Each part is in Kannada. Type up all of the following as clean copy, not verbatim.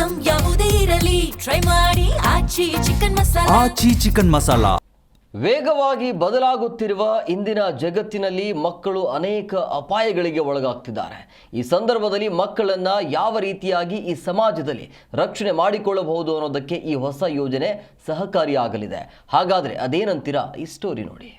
ಐಟಂ ಯಾವುದೇ ಇರಲಿ ಟ್ರೈ ಮಾಡಿ ಆಚಿ ಚಿಕನ್ ಮಸಾಲಾ. ವೇಗವಾಗಿ ಬದಲಾಗುತ್ತಿರುವ ಇಂದಿನ ಜಗತ್ತಿನಲ್ಲಿ ಮಕ್ಕಳು ಅನೇಕ ಅಪಾಯಗಳಿಗೆ ಒಳಗಾಗ್ತಿದ್ದಾರೆ. ಈ ಸಂದರ್ಭದಲ್ಲಿ ಮಕ್ಕಳನ್ನು ಯಾವ ರೀತಿಯಾಗಿ ಈ ಸಮಾಜದಲ್ಲಿ ರಕ್ಷಣೆ ಮಾಡಿಕೊಳ್ಳಬಹುದು ಅನ್ನೋದಕ್ಕೆ ಈ ಹೊಸ ಯೋಜನೆ ಸಹಕಾರಿಯಾಗಲಿದೆ. ಹಾಗಾದರೆ ಅದೇನಂತೀರಾ? ಈ ಸ್ಟೋರಿ ನೋಡಿ.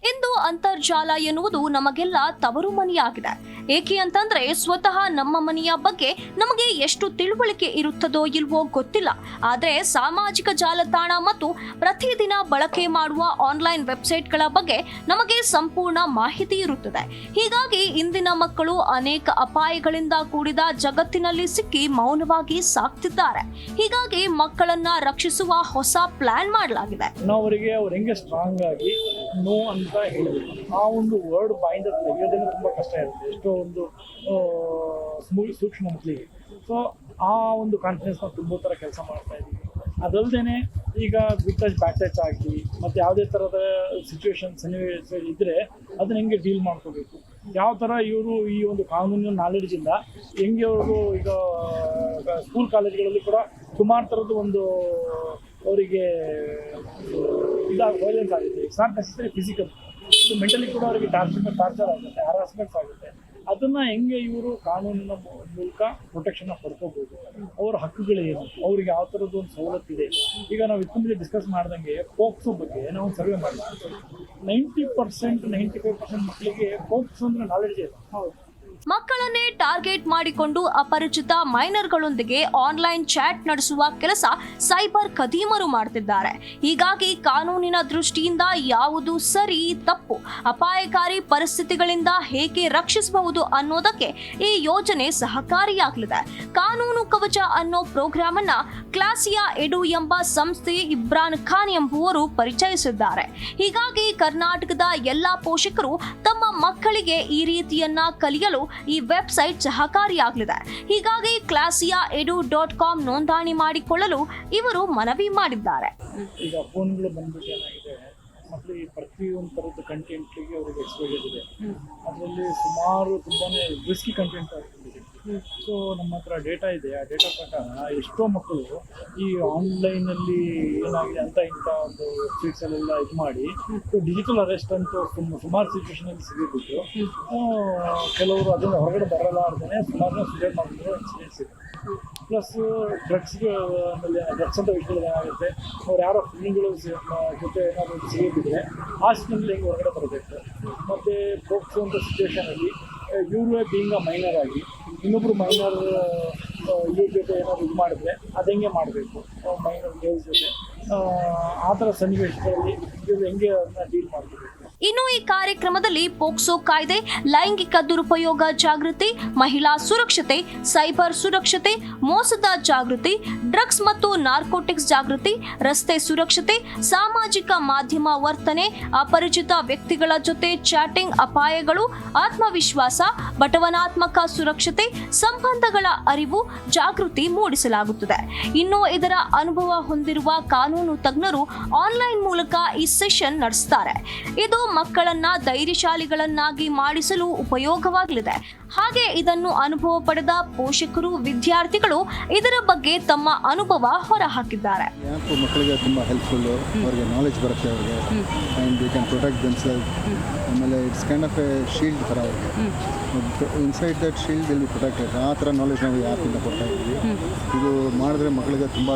ಇಂದು ಅಂತರ್ಜಾಲ ಎನ್ನುವುದು ನಮಗೆಲ್ಲ ತವರು ಮನೆಯಾಗಿದೆ. ಏಕೆ ಅಂತಂದ್ರೆ ಸ್ವತಃ ನಮ್ಮ ಮನೆಯ ಬಗ್ಗೆ ನಮಗೆ ಎಷ್ಟು ತಿಳುವಳಿಕೆ ಇರುತ್ತದೋ ಇಲ್ವೋ ಗೊತ್ತಿಲ್ಲ. ಆದರೆ ಸಾಮಾಜಿಕ ಜಾಲತಾಣ ಮತ್ತು ಪ್ರತಿದಿನ ಬಳಕೆ ಮಾಡುವ ಆನ್ಲೈನ್ ವೆಬ್ಸೈಟ್ಗಳ ಬಗ್ಗೆ ನಮಗೆ ಸಂಪೂರ್ಣ ಮಾಹಿತಿ ಇರುತ್ತದೆ. ಹೀಗಾಗಿ ಇಂದಿನ ಮಕ್ಕಳು ಅನೇಕ ಅಪಾಯಗಳಿಂದ ಕೂಡಿದ ಜಗತ್ತಿನಲ್ಲಿ ಸಿಕ್ಕಿ ಮೌನವಾಗಿ ಸಾಕ್ತಿದ್ದಾರೆ. ಹೀಗಾಗಿ ಮಕ್ಕಳನ್ನ ರಕ್ಷಿಸುವ ಹೊಸ ಪ್ಲಾನ್ ಮಾಡಲಾಗಿದೆ. ಹೇಳಬೇಕು. ಆ ಒಂದು ವರ್ಡ್ ಬಾಯಿಂದ ತೆಗೆಯೋದೇನೆ ತುಂಬ ಕಷ್ಟ ಇರುತ್ತೆ ಎಷ್ಟೋ ಒಂದು ಸೂಕ್ಷ್ಮ ಮಕ್ಕಳಿಗೆ. ಸೊ ಆ ಒಂದು ಕಾನ್ಫಿಡೆನ್ಸ್ ನಾವು ತುಂಬ ಥರ ಕೆಲಸ ಮಾಡ್ತಾ ಇದ್ದೀವಿ. ಅದಲ್ಲದೆ ಈಗ ಗುಡ್ ಟಚ್ ಬ್ಯಾಡ್ ಟಚ್ ಆಗಲಿ ಮತ್ತು ಯಾವುದೇ ಥರದ ಸಿಚುವೇಶನ್ ಸನ್ನಿವೇಶ ಇದ್ದರೆ ಅದನ್ನ ಹೆಂಗೆ ಡೀಲ್ ಮಾಡ್ಕೋಬೇಕು, ಯಾವ ಥರ ಇವರು ಈ ಒಂದು ಕಾನೂನಿನ ನಾಲೆಡ್ಜಿಂದ ಹೆಂಗೆ ಅವರು ಈಗ ಸ್ಕೂಲ್ ಕಾಲೇಜ್ಗಳಲ್ಲಿ ಕೂಡ ಸುಮಾರು ಥರದ್ದು ಒಂದು ಅವರಿಗೆ ವೈಲೆನ್ಸ್ ಆಗುತ್ತೆ. It's not necessary physical, mentally ಕೂಡ ಅವರಿಗೆ ಟಾರ್ಚರ್ ಆಗುತ್ತೆ, ಹರಾಸ್ಮೆಂಟ್ಸ್ ಆಗುತ್ತೆ. ಅದನ್ನು ಹೆಂಗೆ ಇವರು ಕಾನೂನಿನ ಮೂಲಕ ಪ್ರೊಟೆಕ್ಷನ್ನ ಪಡ್ಕೋಬೋದು, ಅವರ ಹಕ್ಕುಗಳೇನು, ಅವ್ರಿಗೆ ಯಾವ ಥರದ್ದು ಒಂದು ಸವಲತ್ತಿದೆ. ಈಗ ನಾವು ಇದಕ್ಕೆ ಡಿಸ್ಕಸ್ ಮಾಡ್ದಂಗೆ ಪೋಕ್ಸೋ ಬಗ್ಗೆ ನಾವು ಒಂದು ಸರ್ವೆ ಮಾಡಿದ್ವಿ. 90% ಮಕ್ಕಳಿಗೆ ಪೋಕ್ಸೋ ಅಂದರೆ ನಾಲೆಡ್ಜ್ ಇದೆ. ಹೌದು, ಮಕ್ಕಳನ್ನೇ ಟಾರ್ಗೆಟ್ ಮಾಡಿಕೊಂಡು ಅಪರಿಚಿತ ಮೈನರ್ಗಳೊಂದಿಗೆ ಆನ್ಲೈನ್ ಚಾಟ್ ನಡೆಸುವ ಕೆಲಸ ಸೈಬರ್ ಖದೀಮರು ಮಾಡ್ತಿದ್ದಾರೆ. ಹೀಗಾಗಿ ಕಾನೂನಿನ ದೃಷ್ಟಿಯಿಂದ ಯಾವುದು ಸರಿ ತಪ್ಪು, ಅಪಾಯಕಾರಿ ಪರಿಸ್ಥಿತಿಗಳಿಂದ ಹೇಗೆ ರಕ್ಷಿಸಬಹುದು ಅನ್ನೋದಕ್ಕೆ ಈ ಯೋಜನೆ ಸಹಕಾರಿಯಾಗಲಿದೆ. ಕಾನೂನು ಕವಚ ಅನ್ನೋ ಪ್ರೋಗ್ರಾಮ್ ಅನ್ನ ಕ್ಲಾಸಿಯಾ ಎಡು ಎಂಬ ಸಂಸ್ಥೆ ಇಬ್ರಾನ್ ಖಾನ್ ಎಂಬುವರು ಪರಿಚಯಿಸಿದ್ದಾರೆ. ಹೀಗಾಗಿ ಕರ್ನಾಟಕದ ಎಲ್ಲಾ ಪೋಷಕರು ತಮ್ಮ ಮಕ್ಕಳಿಗೆ ಈ ರೀತಿಯನ್ನ ಕಲಿಯಲು ಈ ವೆಬ್ಸೈಟ್ ಸಹಕಾರಿಯಾಗಲಿದೆ. ಹೀಗಾಗಿ ಕ್ಲಾಸಿಯಾ edu.com ನೋಂದಣಿ ಮಾಡಿಕೊಳ್ಳಲು ಇವರು ಮನವಿ ಮಾಡಿದ್ದಾರೆ. ಈಗ ಫೋನ್ಗಳು ಬಂದ್ಬಿಟ್ಟು ಏನಾಗಿದೆ, ಮಕ್ಕಳಿಗೆ ಪ್ರತಿಯೊಂದು ಥರದ ಕಂಟೆಂಟ್ಗೆ ಅವರಿಗೆ ಎಕ್ಸ್ಪೋಜರ್ ಇದೆ. ಅದರಲ್ಲಿ ಸುಮಾರು ತುಂಬಾ ರಿಸ್ಕಿ ಕಂಟೆಂಟ್ ಆಗ್ತಿದೆ. ಸೊ ನಮ್ಮ ಹತ್ರ ಡೇಟಾ ಇದೆ. ಆ ಡೇಟಾ ಪ್ರಕಾರ ಎಷ್ಟೋ ಮಕ್ಕಳು ಈ ಆನ್ಲೈನಲ್ಲಿ ಏನಾಗಿದೆ ಅಂತ ಇಂಥ ಒಂದು ವೆಬ್ಸೈಟ್ಸಲ್ಲೆಲ್ಲ ಇದು ಮಾಡಿ ಡಿಜಿಟಲ್ ಅರೆಸ್ಟ್ ಅಂತೂ ಸುಮಾರು ಸಿಚುವೇಷನಲ್ಲಿ ಸಿಗಿಬಿಟ್ಟು ಕೆಲವರು ಅದನ್ನು ಹೊರಗಡೆ ಬರಲಾರ್ದೇ ಸುಮಾರು ಸುಸೈಡ್ ಮಾಡಿರೋ ಎಕ್ಸ್ಪೀರಿಯನ್ಸ್ ಇದೆ. ಪ್ಲಸ್ ಡ್ರಗ್ಸ್ ಅಂತ ವಿಷಯದಲ್ಲಿ ಏನಾಗುತ್ತೆ, ಅವ್ರು ಯಾರೋ ಫ್ರೆಂಡ್ಗಳು ಜೊತೆ ಏನಾದರೂ ಸಿಗಿಬಿದ್ರೆ ಹಾಸ್ಪಿಟಲ್ ಹೆಂಗೆ ಹೊರಗಡೆ ಬರಬೇಕು. ಮತ್ತು ಪೋಕ್ಸೋ ಅಂತ ಸಿಚುವೇಷನಲ್ಲಿ ಇವರು ಬೀಂಗ್ ಮೈನರ್ ಆಗಿ ಇನ್ನೊಬ್ಬರು ಮೈನರ್ ಇವ್ರ ಜೊತೆ ಏನಾದ್ರು ಇದು ಮಾಡಿದ್ರೆ ಅದು ಹೆಂಗೆ ಮಾಡಬೇಕು, ಮೈನರ್ ಗರ್ಲ್ಸ್ ಜೊತೆ ಆ ಥರ ಸನ್ನಿವೇಶಗಳಲ್ಲಿ ಇವರು ಹೆಂಗೆ ಅದನ್ನ ಡೀಲ್ ಮಾಡಬೇಕು. ಇನ್ನು ಈ ಕಾರ್ಯಕ್ರಮದಲ್ಲಿ ಪೋಕ್ಸೋ ಕಾಯ್ದೆ, ಲೈಂಗಿಕ ದುರುಪಯೋಗ ಜಾಗೃತಿ, ಮಹಿಳಾ ಸುರಕ್ಷತೆ, ಸೈಬರ್ ಸುರಕ್ಷತೆ, ಮೋಸದ ಜಾಗೃತಿ, ಡ್ರಗ್ಸ್ ಮತ್ತು ನಾರ್ಕೋಟಿಕ್ಸ್ ಜಾಗೃತಿ, ರಸ್ತೆ ಸುರಕ್ಷತೆ, ಸಾಮಾಜಿಕ ಮಾಧ್ಯಮ ವರ್ತನೆ, ಅಪರಿಚಿತ ವ್ಯಕ್ತಿಗಳ ಜೊತೆ ಚಾಟಿಂಗ್ ಅಪಾಯಗಳು, ಆತ್ಮವಿಶ್ವಾಸ, ಬಟವನಾತ್ಮಕ ಸುರಕ್ಷತೆ, ಸಂಬಂಧಗಳ ಅರಿವು, ಜಾಗೃತಿ ಮೂಡಿಸಲಾಗುತ್ತದೆ. ಇನ್ನು ಇದರ ಅನುಭವ ಹೊಂದಿರುವ ಕಾನೂನು ತಜ್ಞರು ಆನ್ಲೈನ್ ಮೂಲಕ ಈ ಸೆಷನ್ ನಡೆಸುತ್ತಾರೆ. ಇದು ಮಕ್ಕಳನ್ನ ಧೈರ್ಯಶಾಲಿಗಳನ್ನಾಗಿ ಮಾಡಿಸಲು ಉಪಯೋಗವಾಗಲಿದೆ. ಹಾಗೆ ಇದನ್ನು ಅನುಭವ ಪಡೆದ ಪೋಷಕರು, ವಿದ್ಯಾರ್ಥಿಗಳು ಇದರ ಬಗ್ಗೆ ತಮ್ಮ ಅನುಭವ ಹೊರಹಾಕಿದ್ದಾರೆ. ಮಕ್ಕಳಿಗೆ ತುಂಬ ಹೆಲ್ಪ್ಫುಲ್ಲು, ಅವರಿಗೆ ನಾಲೆಜ್ ಬರುತ್ತೆ, ಅವರಿಗೆ and they can protect themselves. ಆಮೇಲೆ it's kind of a shield ಥರ ಅವರಿಗೆ. Inside that shield will be protected. ಆ ಥರ ನಾಲೆಜ್ ನಾವು ಯಾಕಿಂದ ಕೊಡ್ತಾ ಇದ್ದೀವಿ. ಇದು ಮಾಡಿದ್ರೆ ಮಕ್ಕಳಿಗೆ ತುಂಬ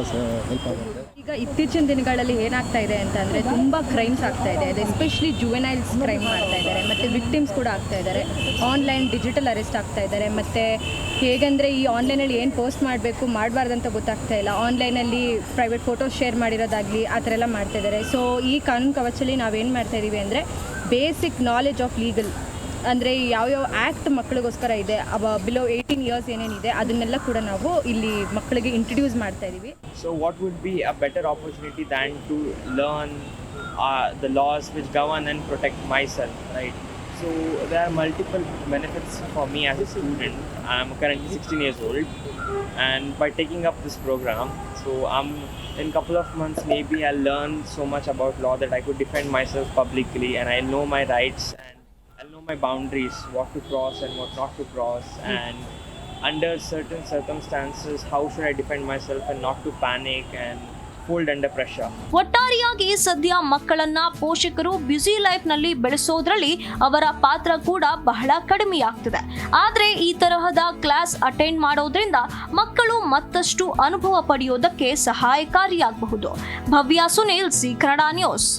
ಹೆಲ್ಪ್ ಆಗುತ್ತೆ. ಈಗ ಇತ್ತೀಚಿನ ದಿನಗಳಲ್ಲಿ ಏನಾಗ್ತಾ ಇದೆ ಅಂತಂದರೆ ತುಂಬ ಕ್ರೈಮ್ಸ್ ಆಗ್ತಾ ಇದೆ. ಅದು ಎಸ್ಪೆಷಲಿ ಜುವೆನೈಲ್ಸ್ ಕ್ರೈಮ್ ಮಾಡ್ತಾ ಇದ್ದಾರೆ, ಮತ್ತು ವಿಕ್ಟಿಮ್ಸ್ ಕೂಡ ಆಗ್ತಾ ಇದ್ದಾರೆ. ಆನ್ಲೈನ್ ಡಿಜಿಟಲ್ ಅರೆಸ್ಟ್ ಆಗ್ತಾ ಇದ್ದಾರೆ. ಮತ್ತು ಹೇಗೆಂದರೆ ಈ ಆನ್ಲೈನಲ್ಲಿ ಏನು ಪೋಸ್ಟ್ ಮಾಡಬೇಕು ಮಾಡಬಾರ್ದಂತ ಗೊತ್ತಾಗ್ತಾ ಇಲ್ಲ. ಆನ್ಲೈನಲ್ಲಿ ಪ್ರೈವೇಟ್ ಫೋಟೋಸ್ ಶೇರ್ ಮಾಡಿರೋದಾಗಲಿ ಆ ಥರ ಎಲ್ಲ ಮಾಡ್ತಾ ಇದ್ದಾರೆ. ಸೊ ಈ ಕಾನೂನು ಕವಚಲ್ಲಿ ನಾವೇನು ಮಾಡ್ತಾ ಇದ್ದೀವಿ ಅಂದರೆ ಬೇಸಿಕ್ ನಾಲೆಜ್ ಆಫ್ ಲೀಗಲ್, ಅಂದರೆ ಯಾವ್ಯಾವ ಆ್ಯಕ್ಟ್ ಮಕ್ಕಳಿಗೋಸ್ಕರ ಇದೆ, ಬಿಲೋ 18 ಇಯರ್ಸ್ ಏನೇನಿದೆ ಅದನ್ನೆಲ್ಲ ಕೂಡ ನಾವು ಇಲ್ಲಿ ಮಕ್ಕಳಿಗೆ ಇಂಟ್ರಡ್ಯೂಸ್ ಮಾಡ್ತಾ ಇದ್ದೀವಿ. So what would be a better opportunity than to learn the laws which govern and protect myself, right? So there are multiple benefits for me as a student. I'm currently 16 years old, and by taking up this program, so in a couple of months maybe I'll learn so much about law that I could defend myself publicly, and I'll know my rights and I'll know my boundaries, what to cross and what not to cross, and under certain circumstances, how should I defend myself and not to panic and fold under pressure. ಒಟ್ಟಾರೆಯಾಗಿ ಸದ್ಯ ಮಕ್ಕಳನ್ನ ಪೋಷಕರು ಬ್ಯುಸಿ ಲೈಫ್ ನಲ್ಲಿ ಬೆಳೆಸೋದ್ರಲ್ಲಿ ಅವರ ಪಾತ್ರ ಕೂಡ ಬಹಳ ಕಡಿಮೆಯಾಗ್ತಿದೆ. ಆದ್ರೆ ಈ ತರಹದ ಕ್ಲಾಸ್ ಅಟೆಂಡ್ ಮಾಡೋದ್ರಿಂದ ಮಕ್ಕಳು ಮತ್ತಷ್ಟು ಅನುಭವ ಪಡೆಯೋದಕ್ಕೆ ಸಹಾಯಕಾರಿಯಾಗಬಹುದು. ಭವ್ಯ ಸುನಿಲ್, ಜೀ ಕನ್ನಡ ನ್ಯೂಸ್.